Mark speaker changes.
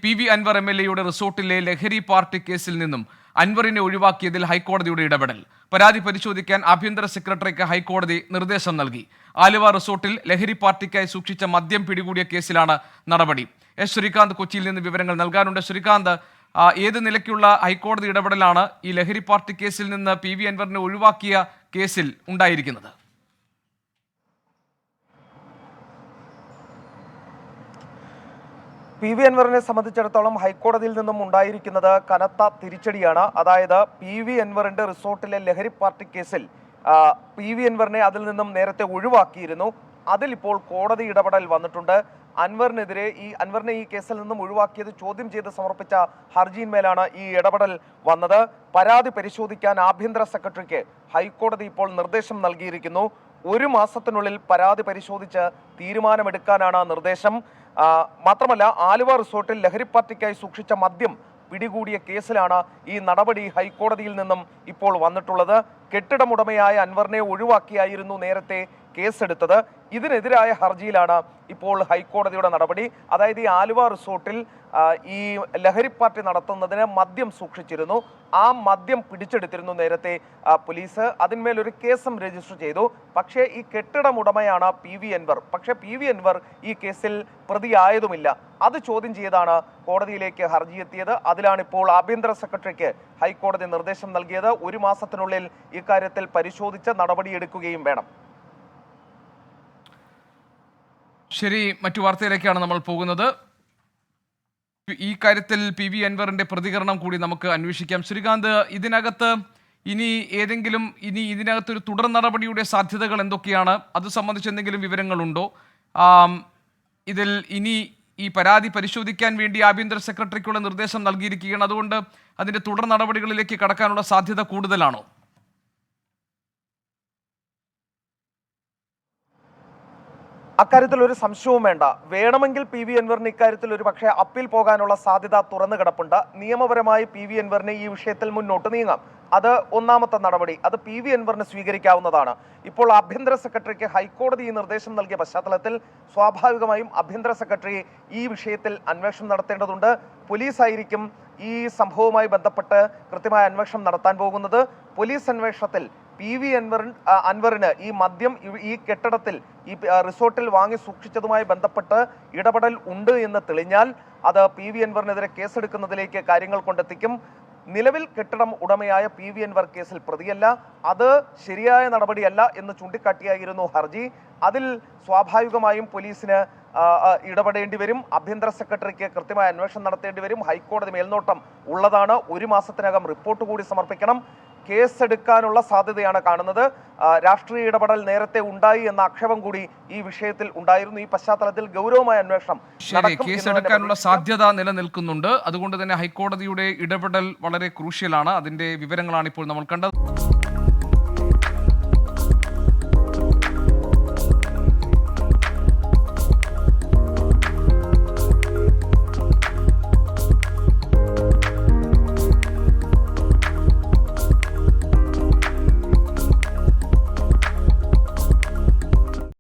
Speaker 1: P V Anwar MLA റിസോർട്ടിലെ ലഹരി party കേസിൽ നിന്നും അൻവറിനെ ഒഴിവാക്കിയതിൽ ഹൈക്കോടതിയുടെ ഇടപെടൽ. പരാതി പരിശോധിക്കാൻ ആഭ്യന്തര സെക്രട്ടറിക്ക് ഹൈക്കോടതി നിർദ്ദേശം നൽകി. ആലുവ റിസോർട്ടിൽ ലഹരി പാർട്ടിക്കായി സൂക്ഷിച്ച മദ്യം പിടികൂടിയ കേസിലാണ് നടപടി. എസ് ശ്രീകാന്ത് കൊച്ചിയിൽ നിന്ന് വിവരങ്ങൾ നൽകാനുണ്ട്. ശ്രീകാന്ത്, ഏത് നിലയ്ക്കുള്ള ഹൈക്കോടതി ഇടപെടലാണ് ഈ ലഹരി പാർട്ടി കേസിൽ നിന്ന് പി വി അൻവറിനെ ഒഴിവാക്കിയ കേസിൽ ഉണ്ടായിരിക്കുന്നത്?
Speaker 2: പി വി അൻവറിനെ സംബന്ധിച്ചിടത്തോളം ഹൈക്കോടതിയിൽ നിന്നും ഉണ്ടായിരിക്കുന്നത് കനത്ത തിരിച്ചടിയാണ്. അതായത് പി വി അൻവറിന്റെ റിസോർട്ടിലെ ലഹരി പാർട്ടി കേസിൽ പി വി അൻവറിനെ അതിൽ നിന്നും നേരത്തെ ഒഴിവാക്കിയിരുന്നു. അതിലിപ്പോൾ കോടതി ഇടപെടൽ വന്നിട്ടുണ്ട്. അൻവറിനെ ഈ കേസിൽ നിന്നും ഒഴിവാക്കിയത് ചോദ്യം ചെയ്ത് സമർപ്പിച്ച ഹർജിയിന്മേലാണ് ഈ ഇടപെടൽ വന്നത്. പരാതി പരിശോധിക്കാൻ ആഭ്യന്തര സെക്രട്ടറിക്ക് ഹൈക്കോടതി ഇപ്പോൾ നിർദ്ദേശം നൽകിയിരിക്കുന്നു. 1 മാസത്തിനുള്ളിൽ പരാതി പരിശോധിച്ച് തീരുമാനമെടുക്കാനാണ് നിർദ്ദേശം. മാത്രമല്ല, ആലുവ റിസോർട്ടിൽ ലഹരി പാർട്ടിക്കായി സൂക്ഷിച്ച മദ്യം പിടികൂടിയ കേസിലാണ് ഈ നടപടി ഹൈക്കോടതിയിൽ നിന്നും ഇപ്പോൾ വന്നിട്ടുള്ളത്. കെട്ടിടമുടമയായ അൻവറിനെ ഒഴിവാക്കിയായിരുന്നു നേരത്തെ കേസെടുത്തത്. ഇതിനെതിരായ ഹർജിയിലാണ് ഇപ്പോൾ ഹൈക്കോടതിയുടെ നടപടി. അതായത് ഈ ആലുവ റിസോർട്ടിൽ ഈ ലഹരി പാർട്ടി നടത്തുന്നതിന് മദ്യം സൂക്ഷിച്ചിരുന്നു. ആ മദ്യം പിടിച്ചെടുത്തിരുന്നു നേരത്തെ പോലീസ്. അതിന്മേൽ ഒരു കേസും രജിസ്റ്റർ ചെയ്തു. പക്ഷേ ഈ കെട്ടിടമുടമയാണ് പി വി അൻവർ. പക്ഷേ പി വി അൻവർ ഈ കേസിൽ പ്രതിയായതുമില്ല. അത് ചോദ്യം ചെയ്താണ് കോടതിയിലേക്ക് ഹർജി എത്തിയത്. അതിലാണ് ഇപ്പോൾ ആഭ്യന്തര സെക്രട്ടറിക്ക് ഹൈക്കോടതി നിർദ്ദേശം നൽകിയത്. 1 മാസത്തിനുള്ളിൽ ഇക്കാര്യത്തിൽ പരിശോധിച്ച് നടപടിയെടുക്കുകയും വേണം.
Speaker 1: ശരി, മറ്റു വാർത്തയിലേക്കാണ് നമ്മൾ പോകുന്നത്. ഈ കാര്യത്തിൽ പി വി അൻവറിന്റെ പ്രതികരണം കൂടി നമുക്ക് അന്വേഷിക്കാം. ശ്രീകാന്ത്, ഇനി ഇതിനകത്തൊരു തുടർ നടപടിയുടെ സാധ്യതകൾ എന്തൊക്കെയാണ്? അത് സംബന്ധിച്ച് എന്തെങ്കിലും വിവരങ്ങളുണ്ടോ? ഇതിൽ ഇനി ഈ പരാതി പരിശോധിക്കാൻ വേണ്ടി ആഭ്യന്തര സെക്രട്ടറിക്കുള്ള നിർദ്ദേശം നൽകിയിരിക്കുകയാണ്. അതുകൊണ്ട് അതിന്റെ തുടർ നടപടികളിലേക്ക് കടക്കാനുള്ള സാധ്യത കൂടുതലാണോ?
Speaker 2: അക്കാര്യത്തിൽ ഒരു സംശയവും വേണ്ട. വേണമെങ്കിൽ പി വി അൻവറിന് ഇക്കാര്യത്തിൽ ഒരു പക്ഷേ അപ്പീൽ പോകാനുള്ള സാധ്യത തുറന്നു കിടപ്പുണ്ട്. നിയമപരമായി പി വി അൻവറിന് ഈ വിഷയത്തിൽ മുന്നോട്ട് നീങ്ങാം. അത് ഒന്നാമത്തെ നടപടി. അത് പി വി അൻവറിന് സ്വീകരിക്കാവുന്നതാണ്. ഇപ്പോൾ ആഭ്യന്തര സെക്രട്ടറിക്ക് ഹൈക്കോടതി ഈ നിർദ്ദേശം നൽകിയ പശ്ചാത്തലത്തിൽ സ്വാഭാവികമായും ആഭ്യന്തര സെക്രട്ടറി ഈ വിഷയത്തിൽ അന്വേഷണം നടത്തേണ്ടതുണ്ട്. പോലീസായിരിക്കും ഈ സംഭവവുമായി ബന്ധപ്പെട്ട് കൃത്യമായ അന്വേഷണം നടത്താൻ പോകുന്നത്. പോലീസ് അന്വേഷണത്തിൽ പി വി അൻവറിന് ഈ മദ്യം ഈ കെട്ടിടത്തിൽ ഈ റിസോർട്ടിൽ വാങ്ങി സൂക്ഷിച്ചതുമായി ബന്ധപ്പെട്ട് ഇടപെടൽ ഉണ്ട് എന്ന് തെളിഞ്ഞാൽ അത് പി വി അൻവറിനെതിരെ കേസെടുക്കുന്നതിലേക്ക് കാര്യങ്ങൾ കൊണ്ടെത്തിക്കും. നിലവിൽ കെട്ടിടം ഉടമയായ പി വി അൻവർ കേസിൽ പ്രതിയല്ല. അത് ശരിയായ നടപടിയല്ല എന്ന് ചൂണ്ടിക്കാട്ടിയായിരുന്നു ഹർജി. അതിൽ സ്വാഭാവികമായും പോലീസിന് ഇടപെടേണ്ടി വരും. ആഭ്യന്തര സെക്രട്ടറിക്ക് കൃത്യമായ അന്വേഷണം നടത്തേണ്ടി വരും. ഹൈക്കോടതി മേൽനോട്ടം ഉള്ളതാണ്. 1 മാസത്തിനകം റിപ്പോർട്ട് കൂടി സമർപ്പിക്കണം. കേസെടുക്കാനുള്ള സാധ്യതയാണ് കാണുന്നത്. രാഷ്ട്രീയ ഇടപെടൽ നേരത്തെ ഉണ്ടായി എന്ന ആക്ഷേപം കൂടി ഈ വിഷയത്തിൽ ഉണ്ടായിരുന്നു. ഈ പശ്ചാത്തലത്തിൽ ഗൗരവമായ അന്വേഷണം
Speaker 1: കേസെടുക്കാനുള്ള സാധ്യത നിലനിൽക്കുന്നുണ്ട്. അതുകൊണ്ട് തന്നെ ഹൈക്കോടതിയുടെ ഇടപെടൽ വളരെ ക്രൂഷ്യലാണ്. അതിന്റെ വിവരങ്ങളാണ് ഇപ്പോൾ നമ്മൾ കണ്ടത്.